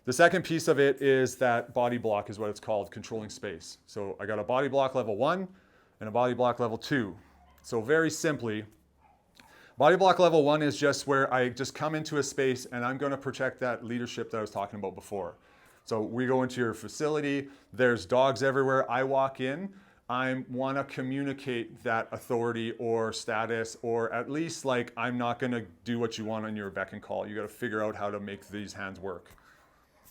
The second piece of it is that body block is what it's called, controlling space. So I got a body block level 1 and a body block level 2. So very simply, body block level 1 is just where I just come into a space and I'm going to protect that leadership that I was talking about before. So we go into your facility, there's dogs everywhere. I walk in, I want to communicate that authority or status, or at least like I'm not going to do what you want on your beck and call. You got to figure out how to make these hands work.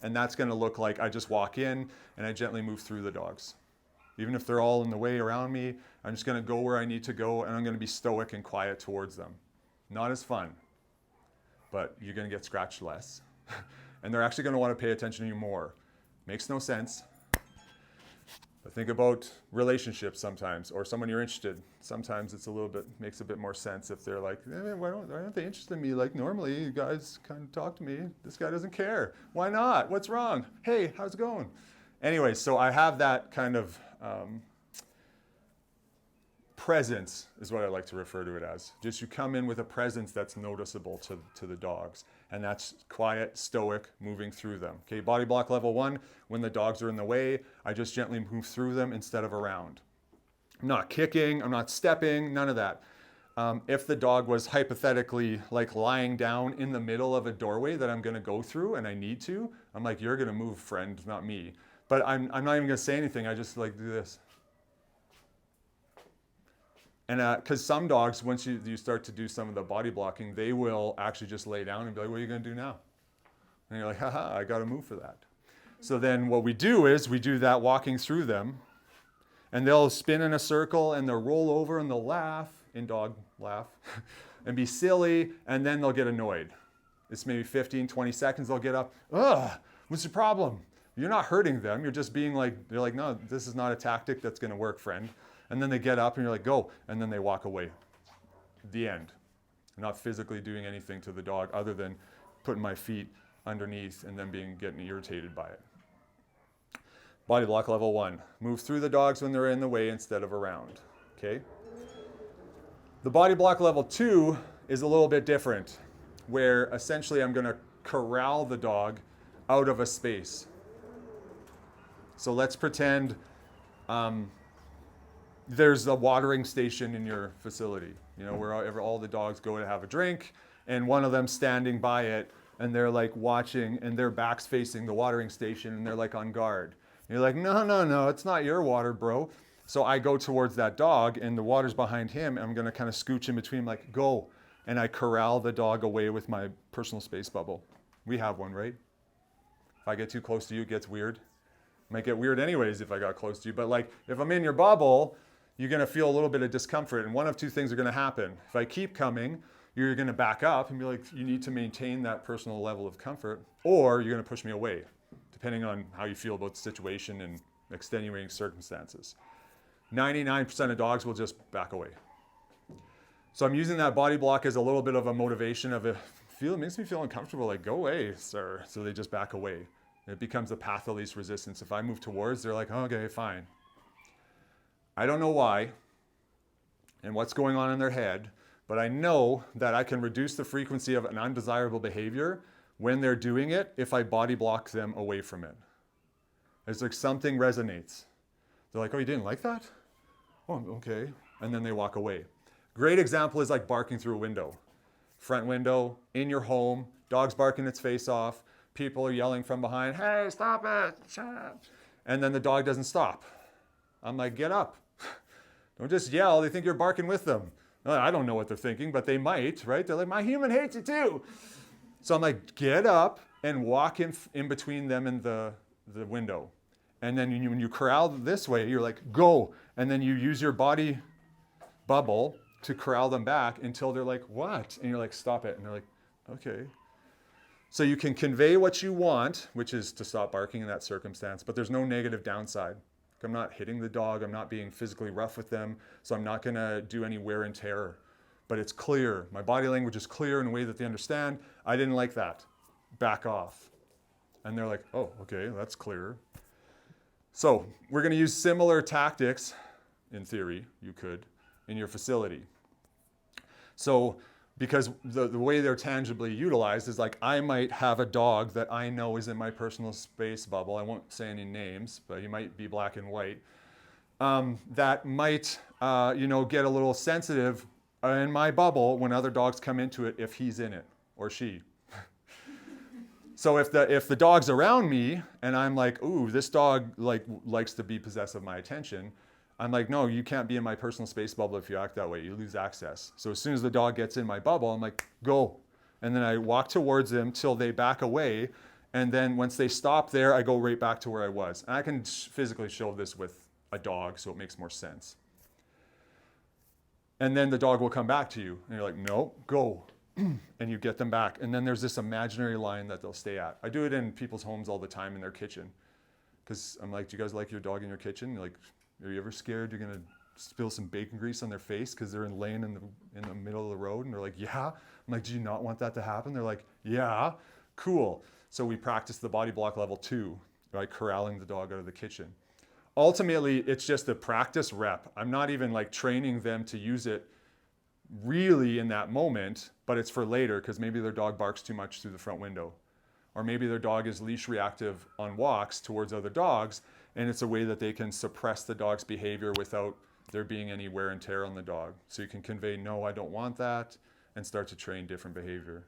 And that's going to look like I just walk in and I gently move through the dogs. Even if they're all in the way around me, I'm just going to go where I need to go, and I'm going to be stoic and quiet towards them. Not as fun, but you're going to get scratched less. And they're actually going to want to pay attention to you more. Makes no sense. But think about relationships sometimes, or someone you're interested. Sometimes it's makes a bit more sense if they're like, why aren't they interested in me? Like normally you guys kind of talk to me. This guy doesn't care. Why not? What's wrong? Hey, how's it going? Anyway, so I have that kind of presence is what I like to refer to it as. Just you come in with a presence that's noticeable to the dogs. And that's quiet, stoic, moving through them. Okay, body block level 1, when the dogs are in the way, I just gently move through them instead of around. I'm not kicking, I'm not stepping, none of that. If the dog was hypothetically like lying down in the middle of a doorway that I'm gonna go through and I need to, I'm like, you're gonna move, friend, not me. But I'm not even gonna say anything, I just like do this. And because some dogs, once you start to do some of the body blocking, they will actually just lay down and be like, what are you going to do now? And you're like, haha, I got to move for that. So then what we do is we do that walking through them, and they'll spin in a circle and they'll roll over and they'll laugh, in dog laugh, and be silly, and then they'll get annoyed. It's maybe 15, 20 seconds, they'll get up, ugh, what's the problem? You're not hurting them, you're just being like, they're like, no, this is not a tactic that's going to work, friend. And then they get up and you're like, go. And then they walk away. The end. I'm not physically doing anything to the dog other than putting my feet underneath and then getting irritated by it. Body block level 1. Move through the dogs when they're in the way instead of around. Okay? The body block level 2 is a little bit different, where essentially I'm going to corral the dog out of a space. So let's pretend there's a watering station in your facility, where all the dogs go to have a drink, and one of them standing by it, and they're like watching, and their back's facing the watering station, and they're like on guard. And you're like, no, it's not your water, bro. So I go towards that dog, and the water's behind him, and I'm gonna kind of scooch in between, like, go. And I corral the dog away with my personal space bubble. We have one, right? If I get too close to you, it gets weird. It might get weird anyways if I got close to you, but like, if I'm in your bubble, you're going to feel a little bit of discomfort, and one of two things are going to happen. If I keep coming, you're going to back up and be like, you need to maintain that personal level of comfort, or you're going to push me away, depending on how you feel about the situation and extenuating circumstances. 99% of dogs will just back away. So I'm using that body block as a little bit of a motivation of it makes me feel uncomfortable, like, go away, sir. So they just back away. It becomes the path of least resistance. If I move towards, they're like, oh, okay, fine. I don't know why and what's going on in their head, but I know that I can reduce the frequency of an undesirable behavior when they're doing it if I body block them away from it. It's like something resonates. They're like, oh, you didn't like that? Oh, okay. And then they walk away. Great example is like barking through a window. Front window, in your home, dog's barking its face off, people are yelling from behind, hey, stop it, shut up. And then the dog doesn't stop. I'm like, get up. Don't just yell. They think you're barking with them. I don't know what they're thinking, but they might, right? They're like, my human hates you too. So I'm like, get up and walk in between them and the window. And then when you corral this way, you're like, go. And then you use your body bubble to corral them back until they're like, what? And you're like, stop it. And they're like, okay. So you can convey what you want, which is to stop barking in that circumstance, but there's no negative downside. I'm not hitting the dog, I'm not being physically rough with them, so I'm not gonna do any wear and tear. But it's clear, my body language is clear in a way that they understand. I didn't like that, back off. And they're like, oh, okay, that's clear. So we're gonna use similar tactics, in theory, you could, in your facility. So because the way they're tangibly utilized is like I might have a dog that I know is in my personal space bubble. I won't say any names, but he might be black and white. That might, get a little sensitive in my bubble when other dogs come into it if he's in it or she. So if the dog's around me and I'm like, ooh, this dog likes to be possessive of my attention, I'm like, no, you can't be in my personal space bubble if you act that way. You lose access. So as soon as the dog gets in my bubble, I'm like, go. And then I walk towards them till they back away. And then once they stop there, I go right back to where I was. And I can physically show this with a dog, so it makes more sense. And then the dog will come back to you. And you're like, no, go. And you get them back. And then there's this imaginary line that they'll stay at. I do it in people's homes all the time in their kitchen. Because I'm like, do you guys like your dog in your kitchen? You're like, are you ever scared you're going to spill some bacon grease on their face because they're laying in the middle of the road? And they're like, yeah. I'm like, do you not want that to happen? They're like, yeah, cool. So we practice the body block level 2, right? Corralling the dog out of the kitchen. Ultimately, it's just a practice rep. I'm not even like training them to use it really in that moment, but it's for later because maybe their dog barks too much through the front window. Or maybe their dog is leash reactive on walks towards other dogs, and it's a way that they can suppress the dog's behavior without there being any wear and tear on the dog. So you can convey, no, I don't want that, and start to train different behavior.